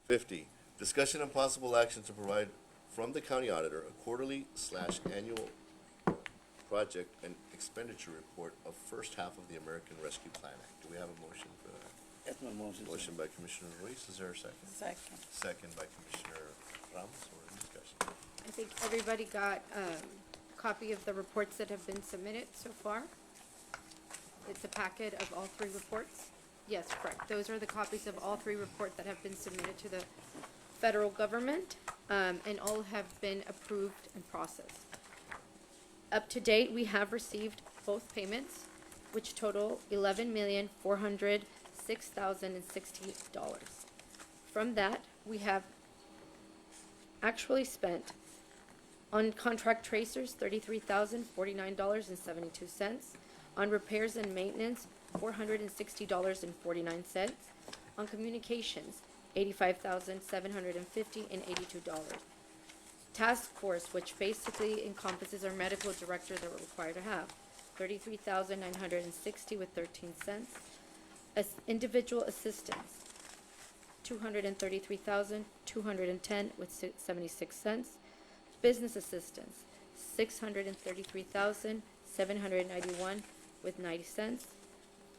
50, discussion and possible action to provide from the county auditor a quarterly/annual project and expenditure report of first half of the American Rescue Plan Act. Do we have a motion for that? That's my motion. sir. Motion by Commissioner Ruiz, is there a second? Second. Second by Commissioner Ramos, or in discussion? I think everybody got a copy of the reports that have been submitted so far. It's a packet of all three reports. Yes, correct. Those are the copies of all three reports that have been submitted to the federal government, and all have been approved and processed. Up to date, we have received both payments, which total $11,406,060. From that, we have actually spent on contract tracers, $33,049.72. On repairs and maintenance, $460.49. On communications, $85,750.82. Task force, which basically encompasses our medical director that we're required to have, $33,960.13. As individual assistance, $233,210.76. Business assistance, $633,791.90.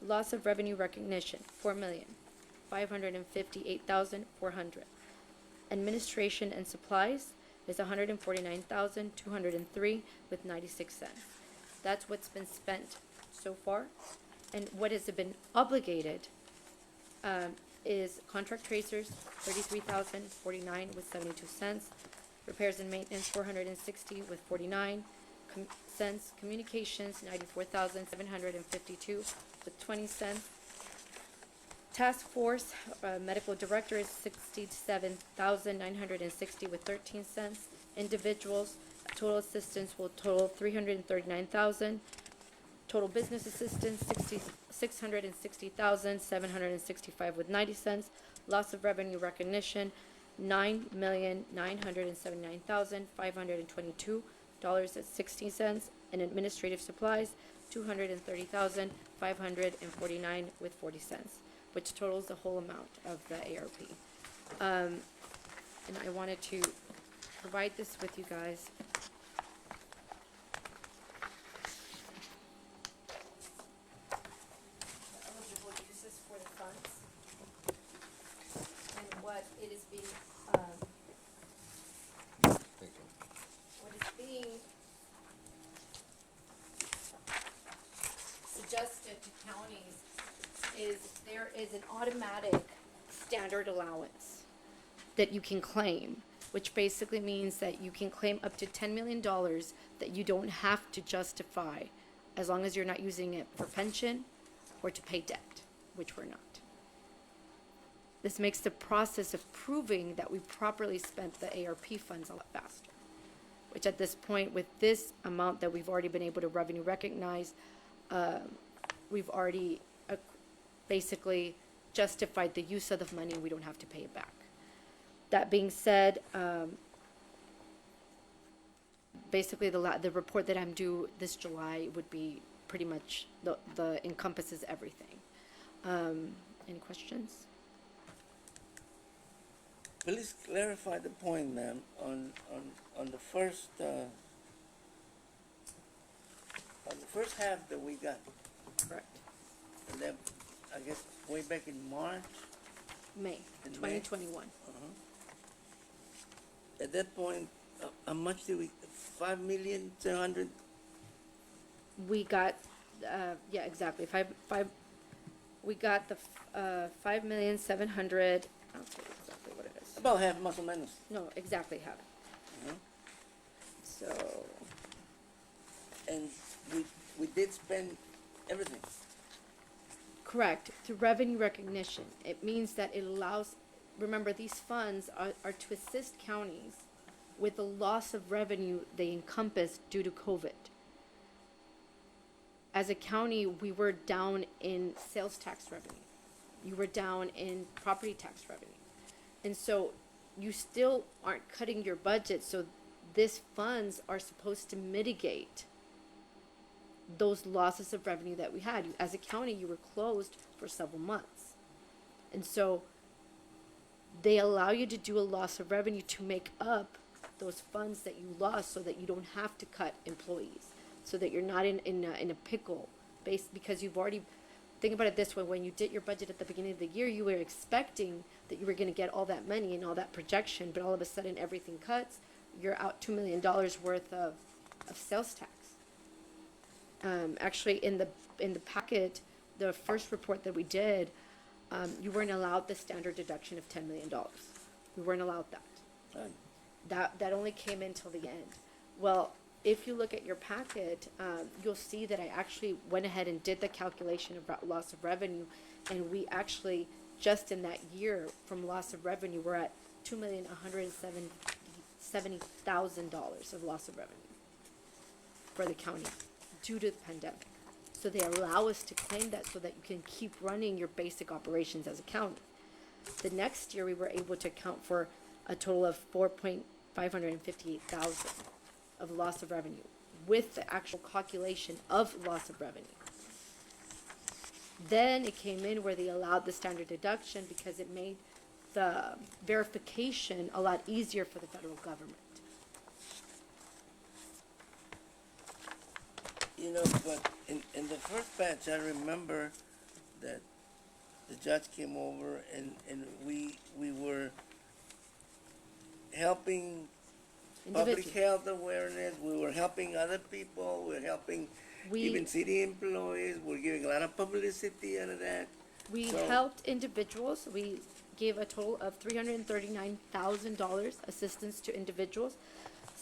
Loss of revenue recognition, $4,558,400. Administration and supplies is $149,203.96. That's what's been spent so far. And what has been obligated is contract tracers, $33,049.72. Repairs and maintenance, $460.49. Communications, $94,752.20. Task force, medical director is $67,960.13. Individuals, total assistance will total $339,000. Total business assistance, $660,765.90. Loss of revenue recognition, $9,979,522.60. And administrative supplies, $230,549.40, which totals the whole amount of the ARP. And I wanted to provide this with you guys. Eligible uses for the funds and what it is being, Thank you. what is being suggested to counties is there is an automatic standard allowance that you can claim, which basically means that you can claim up to $10 million that you don't have to justify as long as you're not using it for pension or to pay debt, which we're not. This makes the process of proving that we properly spent the ARP funds a lot faster, which at this point, with this amount that we've already been able to revenue recognize, we've already basically justified the use of the money and we don't have to pay it back. That being said, basically the report that I'm due this July would be pretty much the encompasses everything. Any questions? Please clarify the point, ma'am, on the first half that we got. Correct. And then, I guess, way back in March, May In May? 2021. at that point, how much did we, 5,700,000? We got, yeah, exactly, we got the, 5,700,000, I'll tell you exactly what it is. About half, más o menos. No, exactly half. Mhm. So, And we did spend everything. correct, through revenue recognition. It means that it allows, remember, these funds are to assist counties with the loss of revenue they encompass due to COVID. As a county, we were down in sales tax revenue. You were down in property tax revenue. And so you still aren't cutting your budget, so these funds are supposed to mitigate those losses of revenue that we had. As a county, you were closed for several months. And so they allow you to do a loss of revenue to make up those funds that you lost so that you don't have to cut employees, so that you're not in a pickle based, because you've already, think about it this way, when you did your budget at the beginning of the year, you were expecting that you were going to get all that money and all that projection, but all of a sudden everything cuts, you're out $2 million worth of sales tax. Actually, in the packet, the first report that we did, you weren't allowed the standard deduction of $10 million. You weren't allowed that. Right. That only came in till the end. Well, if you look at your packet, you'll see that I actually went ahead and did the calculation about loss of revenue, and we actually, just in that year from loss of revenue, we're at $2,170,000 of loss of revenue for the county due to the pandemic. So they allow us to claim that so that you can keep running your basic operations as a county. The next year, we were able to account for a total of $4,558,000 of loss of revenue with the actual calculation of loss of revenue. Then it came in where they allowed the standard deduction because it made the verification a lot easier for the federal government. You know, but in the first batch, I remember that the judge came over and we were helping public Individual. health awareness, we were helping other people, we were helping even city employees, we're giving a lot of publicity out of that. We So- helped individuals. We gave a total of $339,000 assistance to individuals,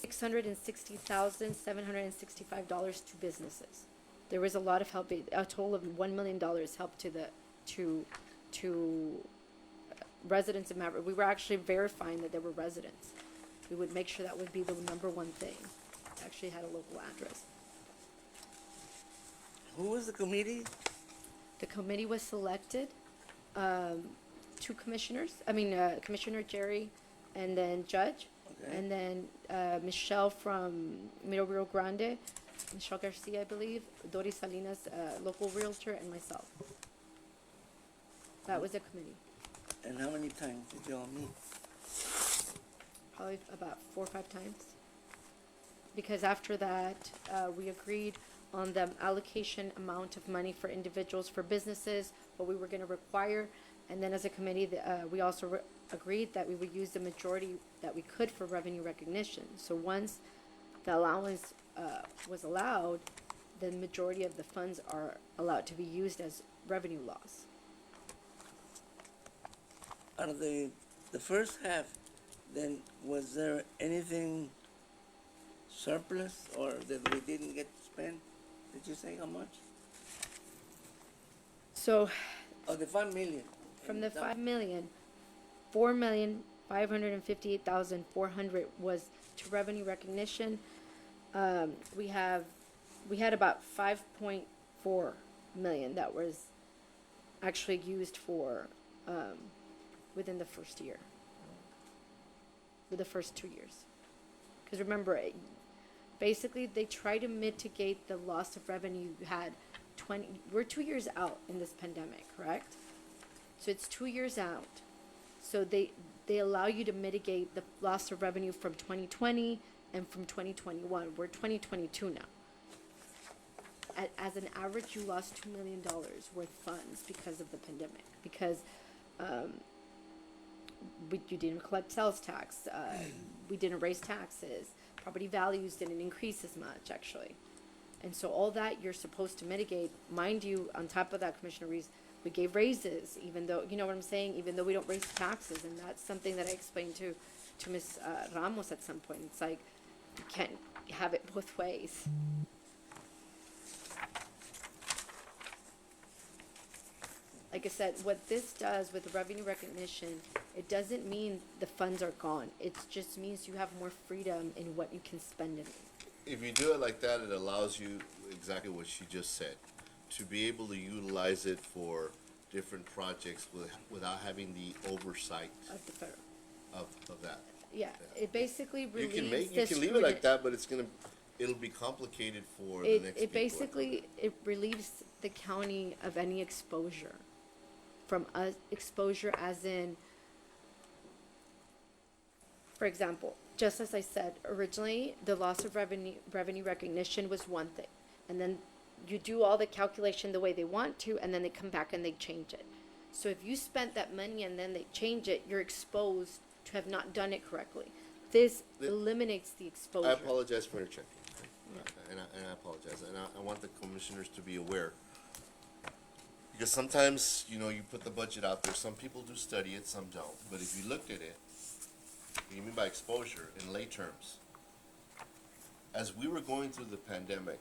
$660,765 to businesses. There was a lot of help. A total of $1 million helped to residents of Maverick. We were actually verifying that there were residents. We would make sure that would be the number one thing. Actually had a local address. Who was the committee? The committee was selected, two commissioners, Commissioner Jerry and then Judge, Okay. and then Michelle from Middle Rio Grande, Michelle Garcia, I believe, Doris Salinas, local realtor, and myself. That was a committee, And how many times did y'all meet? probably about 4 or 5 times. Because after that, we agreed on the allocation amount of money for individuals, for businesses, what we were gonna require. And then as a committee, we also agreed that we would use the majority that we could for revenue recognition. So once the allowance, was allowed, the majority of the funds are allowed to be used as revenue loss. Out of the first half, then was there anything surplus or that we didn't get to spend? Did you say how much? So Oh, the 5 million. from the And that- 5 million, 4,558,400 was to revenue recognition. We had about 5.4 million that was actually used for, within the first year. With the first 2 years. Because remember, basically they try to mitigate the loss of revenue you had we're 2 years out in this pandemic, correct? So it's 2 years out. So they allow you to mitigate the loss of revenue from 2020 and from 2021. We're 2022 now. As an average, you lost $2 million worth funds because of the pandemic. Because you didn't collect sales tax. We didn't raise taxes. Property values didn't increase as much, actually. And so all that you're supposed to mitigate. Mind you, on top of that, Commissioner Reese, we gave raises, even though, you know what I'm saying, even though we don't raise taxes. And that's something that I explained to Ms. Ramos at some point. It's like, you can't have it both ways. Like I said, what this does with the revenue recognition, it doesn't mean the funds are gone. It just means you have more freedom in what you can spend it in. If you do it like that, it allows you exactly what she just said, to be able to utilize it for different projects without having the oversight Of the federal. of that. Yeah, it basically You relieves can the leave it like scrutiny. that, but it'll be complicated for the next It people. basically, it relieves the county of any exposure. From us, exposure as in, For example, just as I said, originally, the loss of revenue recognition was one thing. And then you do all the calculation the way they want to, and then they come back and they change it. So if you spent that money and then they change it, you're exposed to have not done it correctly. This eliminates the exposure. I apologize for interjecting, and I apologize, and I want the commissioners to be aware. Because sometimes, you know, you put the budget out there, some people do study it, some don't, but if you looked at it, what do you mean by exposure in lay terms? As we were going through the pandemic,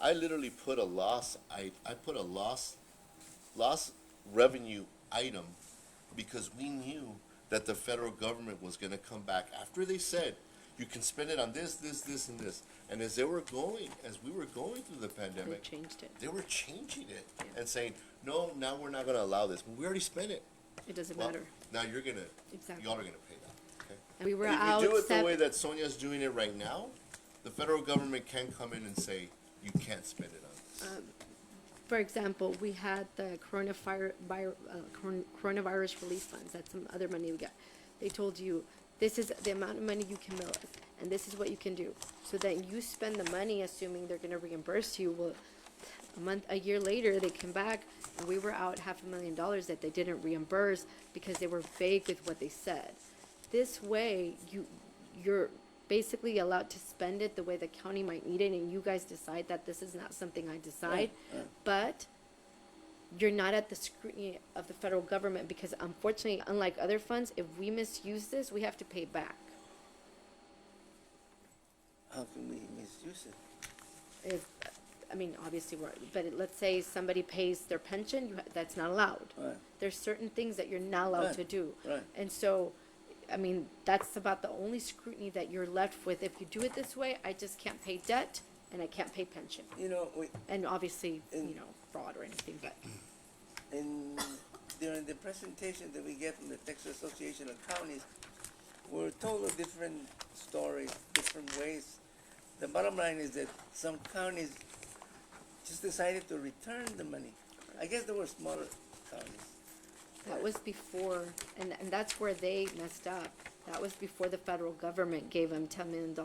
I literally put a loss, I put a loss revenue item because we knew that the federal government was gonna come back after they said, you can spend it on this, this, this, and this. And as we were going through the They pandemic, changed it. they were changing it and saying, no, now we're not gonna allow this. Well, we already spent it. It doesn't Well, matter. now you're gonna, Exactly. y'all are gonna pay that, okay? And we were If out you do it the seven- way that Sonia's doing it right now, the federal government can come in and say, you can't spend it on this. For example, we had the coronavirus relief funds. That's some other money we got. They told you, this is the amount of money you can mill us, and this is what you can do. So then you spend the money assuming they're gonna reimburse you. Well, a year later, they came back, and we were out $500,000 that they didn't reimburse because they were vague with what they said. This way, you're basically allowed to spend it the way the county might need it, and you guys decide that this is not something I decide. Right. But you're not at the scrutiny of the federal government, because unfortunately, unlike other funds, if we misuse this, we have to pay back. How can we misuse it? If, I mean, obviously, let's say somebody pays their pension, that's not allowed. Right. There's certain things that you're not allowed Right, to do. right. And so, I mean, that's about the only scrutiny that you're left with. If you do it this way, I just can't pay debt, and I can't pay pension. You know, And obviously, And- fraud or anything, but. during the presentation that we get from the Texas Association of Counties, we're told of different stories, different ways. The bottom line is that some counties just decided to return the money. I guess there were smaller counties. That was before, and that's where they messed up. That was before the federal government gave them $10 million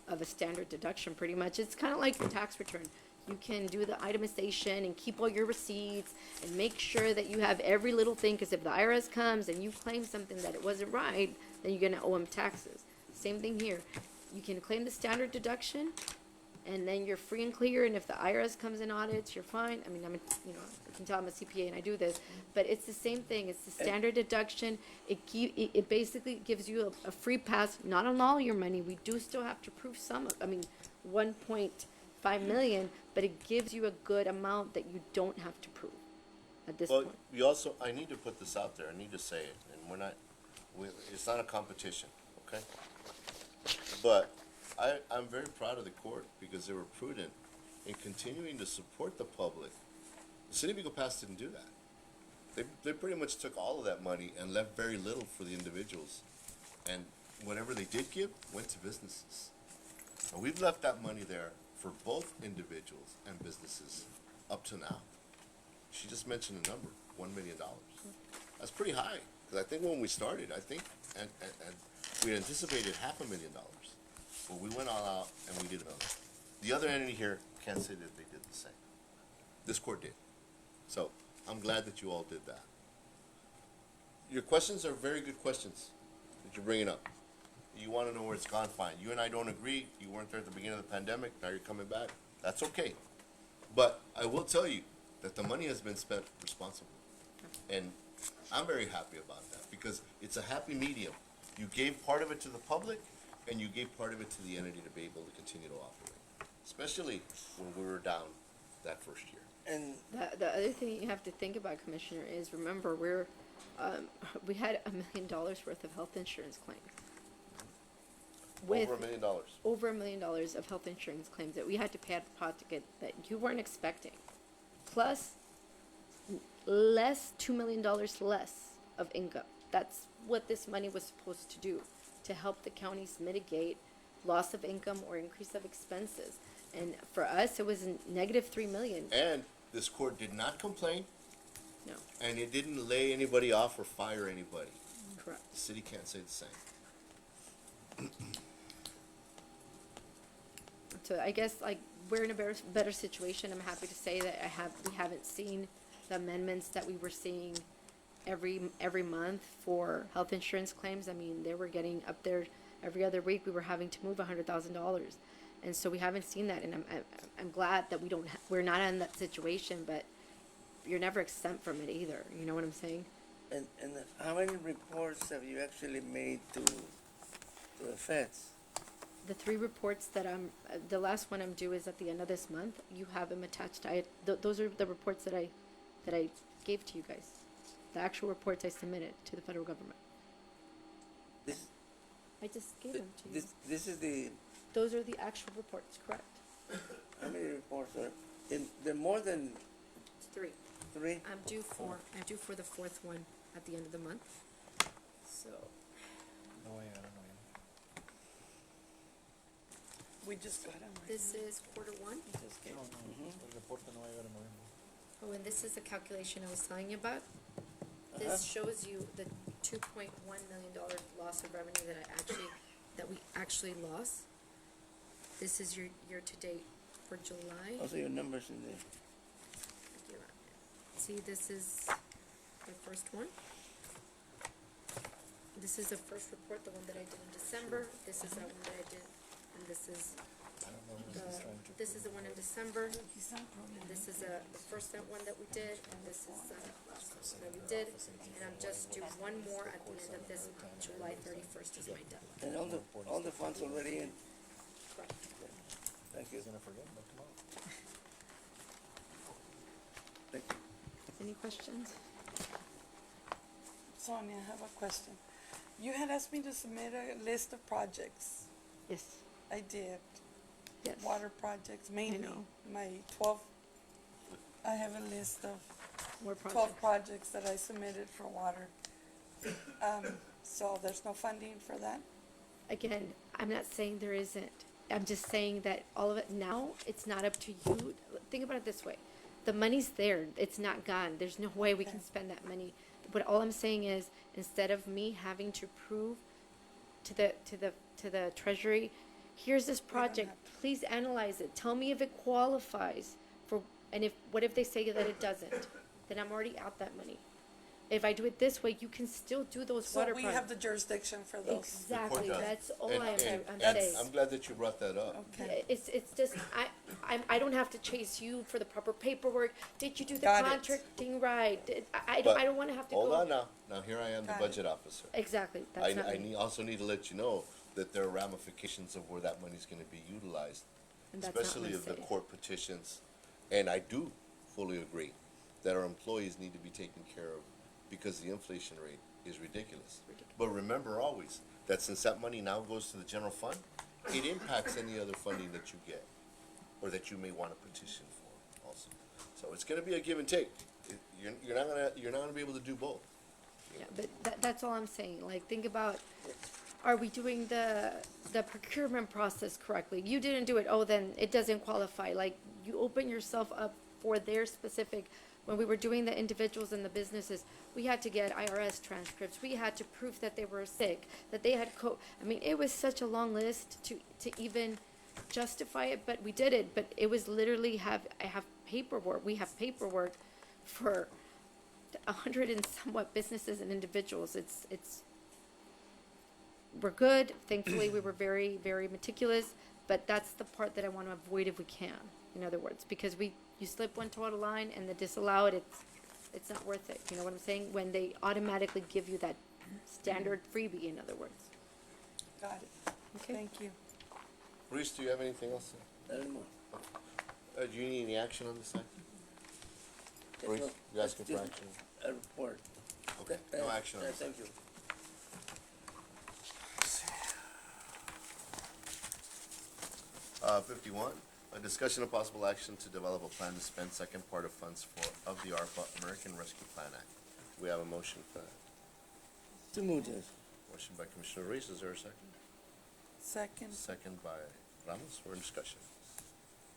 of a standard deduction, pretty much. It's kind of like the tax return. You can do the itemization and keep all your receipts and make sure that you have every little thing, because if the IRS comes and you claim something that it wasn't right, then you're gonna owe them taxes. Same thing here. You can claim the standard deduction, and then you're free and clear, and if the IRS comes and audits, you're fine. I mean, I can tell I'm a CPA and I do this, but it's the same thing. It's the standard deduction. It basically gives you a free pass, not on all your money. We do still have to prove some, 1.5 million, but it gives you a good amount that you don't have to prove at this Well, point. I need to put this out there, I need to say it, and it's not a competition, okay? But I'm very proud of the court because they were prudent in continuing to support the public. The city of Eagle Pass didn't do that. They pretty much took all of that money and left very little for the individuals. And whatever they did give went to businesses. And we've left that money there for both individuals and businesses up to now. She just mentioned a number, $1 million. That's pretty high, because I think when we started, and we anticipated $500,000. But we went all out and we did another. The other entity here can't say that they did the same. This court did. So I'm glad that you all did that. Your questions are very good questions that you're bringing up. You want to know where it's gone, fine. You and I don't agree. You weren't there at the beginning of the pandemic. Now you're coming back. That's okay. But I will tell you that the money has been spent responsibly. And I'm very happy about that because it's a happy medium. You gave part of it to the public and you gave part of it to the entity to be able to continue to operate, especially when we were down that first year. And The other thing you have to think about, Commissioner, is remember we had $1 million worth of health insurance claims. With Over $1 million. over $1 million of health insurance claims that we had to pay out of pocket that you weren't expecting, plus $2 million less of income. That's what this money was supposed to do, to help the counties mitigate loss of income or increase of expenses. And for us, it was negative $3 million. And this court did not complain, No, and it didn't lay anybody off or fire anybody. correct. The city can't say the same. So I guess like we're in a better situation. I'm happy to say that we haven't seen the amendments that we were seeing every month for health insurance claims. I mean, they were getting up there every other week. We were having to move $100,000, and so we haven't seen that. And I'm glad that we're not in that situation. But you're never exempt from it either. You know what I'm saying? And how many reports have you actually made to the feds? The 3 reports that the last one I'm due is at the end of this month. You have them attached. Those are the reports that I gave to you guys. The actual reports I submitted to the federal government. This, I just gave them to you. this is the, Those are the actual reports, correct? how many reports are, they're more than It's 3. 3? I'm due for the 4th one at the end of the month. So We just got them. this is quarter 1. Oh, and this is the calculation I was telling you about. This shows you the $2.1 million loss of revenue that we actually lost. This is your year-to-date for July. Also your numbers in there. See, this is the first one. This is the first report, the one that I did in December. This is that one that I did, and this is the one in December. And this is the first one that we did, and this is the last one that we did. And I'm just due one more at the end of this month. July 31st is my deadline. And all the funds already in. Correct. Thank you. Thank you. Any questions? Sonia, I have a question. You had asked me to submit a list of projects. Yes. I did. Yes. Water projects mainly. know. My 12, I have a list of More projects. 12 projects that I submitted for water. So there's no funding for that? Again, I'm not saying there isn't. I'm just saying that all of it now, it's not up to you. Think about it this way. The money's there. It's not gone. There's no way we can spend that money. But all I'm saying is, instead of me having to prove to the treasury, here's this project, please analyze it. Tell me if it qualifies for, and what if they say that it doesn't? Then I'm already out that money. If I do it this way, you can still do those So water we projects. have the jurisdiction for those? Exactly, Report done. that's all And- I'm and saying. I'm glad that you brought that up. Okay. It's just, I don't have to chase you for the proper paperwork. Did you do the Got it. contracting right? I But don't wanna have to go. Hold on now. Now, here I am, the Got it. budget officer. Exactly, that's not me. Also need to let you know that there are ramifications of where that money's gonna be utilized, And that's not especially my of the say. court petitions. And I do fully agree that our employees need to be taken care of because the inflation rate is ridiculous. But remember always that since that money now goes to the general fund, it impacts any other funding that you get or that you may want to petition for also. So it's gonna be a give and take. You're not gonna be able to do both. Yeah, but that's all I'm saying. Like, think about, are we doing the procurement process correctly? You didn't do it, oh, then it doesn't qualify. Like, you open yourself up for their specific, when we were doing the individuals and the businesses, we had to get IRS transcripts. We had to prove that they were sick, that they had I mean, it was such a long list to even justify it, but we did it. But it was literally I have paperwork. We have paperwork for 100 and somewhat businesses and individuals. We're good. Thankfully, we were very, very meticulous, but that's the part that I want to avoid if we can, in other words, because you slip one toe out of line and the disallow it, it's not worth it. You know what I'm saying? When they automatically give you that standard freebie, in other words. Got it. Okay. Thank you. Bruce, do you have anything else? Anymore. Do you need any action on this item? Yes, Bruce, no, you asking for just action? A report. Okay, no action on this. Thank you. $51, a discussion of possible action to develop a plan to spend second part of funds of the ARPA American Rescue Plan Act. Do we have a motion for that? Two more, Judge. Motion by Commissioner Reese, is there a second? Second. Second by Ramos, we're in discussion.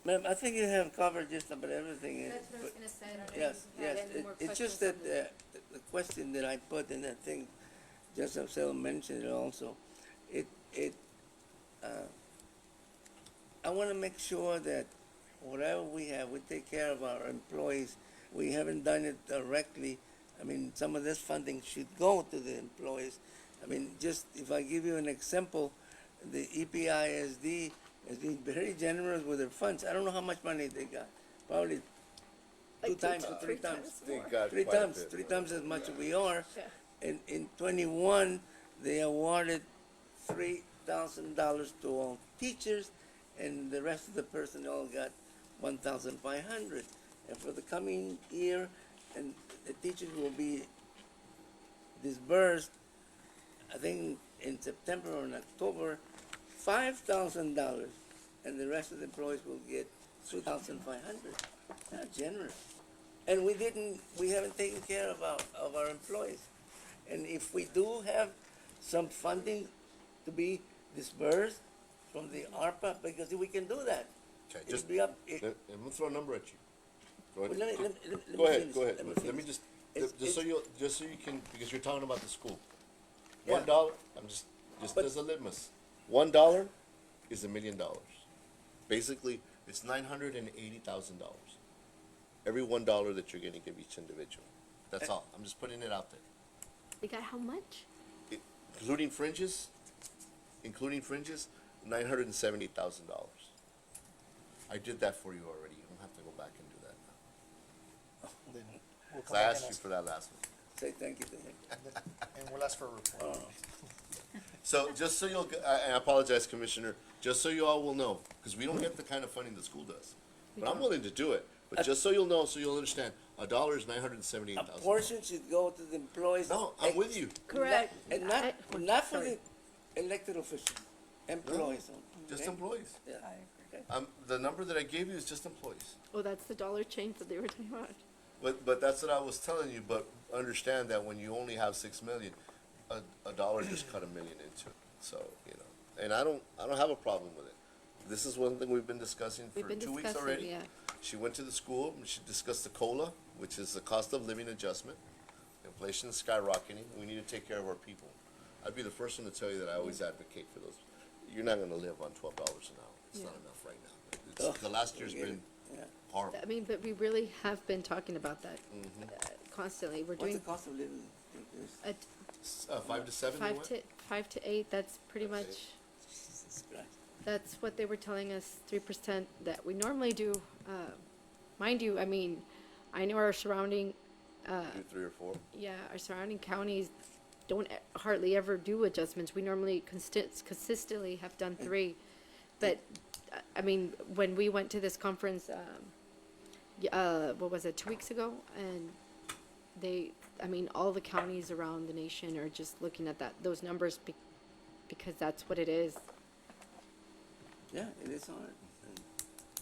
Ma'am, I think you have covered just about everything. That's what I was gonna say. I don't know Yes, if you yes. had any more It's just questions that on this. the question that I put, and I think Judge Absel mentioned it also, it I wanna make sure that whatever we have, we take care of our employees. We haven't done it directly. I mean, some of this funding should go to the employees. I mean, just if I give you an example, the EPISD has been very generous with their funds. I don't know how much money they got. Probably two Like times or three three times. times They more. got Three quite a times, bit. three times as much as we are. Yeah. In 21, they awarded $3,000 to all teachers, and the rest of the personnel got 1,500. And for the coming year, and the teachers will be disbursed, I think in September or in October, $5,000, and the rest of the employees will get 2,500. Not generous. And we haven't taken care of our employees. And if we do have some funding to be disbursed from the ARPA, because we can do that. Okay, It'll just, be up, I'm gonna throw a number at you. Go well, ahead. let me Go ahead, finish. go ahead. Let me Let me finish. just, It's- just so you can, because you're talking about the school. Yeah. $1, I'm just But- as a litmus. $1 is $1 million. Basically, it's $980,000. Every $1 that you're gonna give each individual. That's all. I'm just putting it out there. They got how much? Including fringes, $970,000. I did that for you already. You don't have to go back and do that now. Then we'll come So I back asked and you ask, for that last one. Say thank you to him. and we'll ask for a report. So just so you'll, I apologize, Commissioner, just so you all will know, because we don't get the kind of funding the school does. But I'm willing to do it, but just so you'll know, so you'll understand, $1 is $978,000. A portion should go to the employees. No, I'm with you. Correct. And not for the elected officials, employees. Just okay? employees. Yeah. I agree. The number that I gave you is just employees. Oh, that's the dollar change that they were talking about. But that's what I was telling you, but understand that when you only have 6 million, a dollar just cut 1 million into it. So, you know, and I don't have a problem with it. This is one thing we've been discussing We've for been 2 weeks discussing, already. yeah. She went to the school, and she discussed the COLA, which is the cost of living adjustment. Inflation is skyrocketing, we need to take care of our people. I'd be the first one to tell you that I always advocate for those. You're not gonna live on $12 an hour. It's not Yeah. enough right now. The last year's Forget been it. Yeah. horrible. I mean, but we really have been talking about that constantly. We're What's the doing cost of living? a 5 to 7, you went? 5 to 8. That's pretty That's much. Jesus Christ. That's what they were telling us, 3% that we normally do. Mind you, I mean, I know our surrounding, 2, 3, or 4. our surrounding counties don't hardly ever do adjustments. We normally consistently have done 3. But, I mean, when we went to this conference, what was it, 2 weeks ago? And all the counties around the nation are just looking at those numbers because that's what it is. Yeah, it is hard.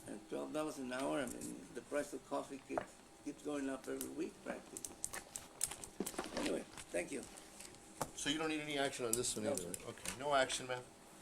And $12 an hour, I mean, the price of coffee keeps going up every week practically. Anyway, thank you. So you don't need any action on this one No, either? sir. Okay, no action, ma'am?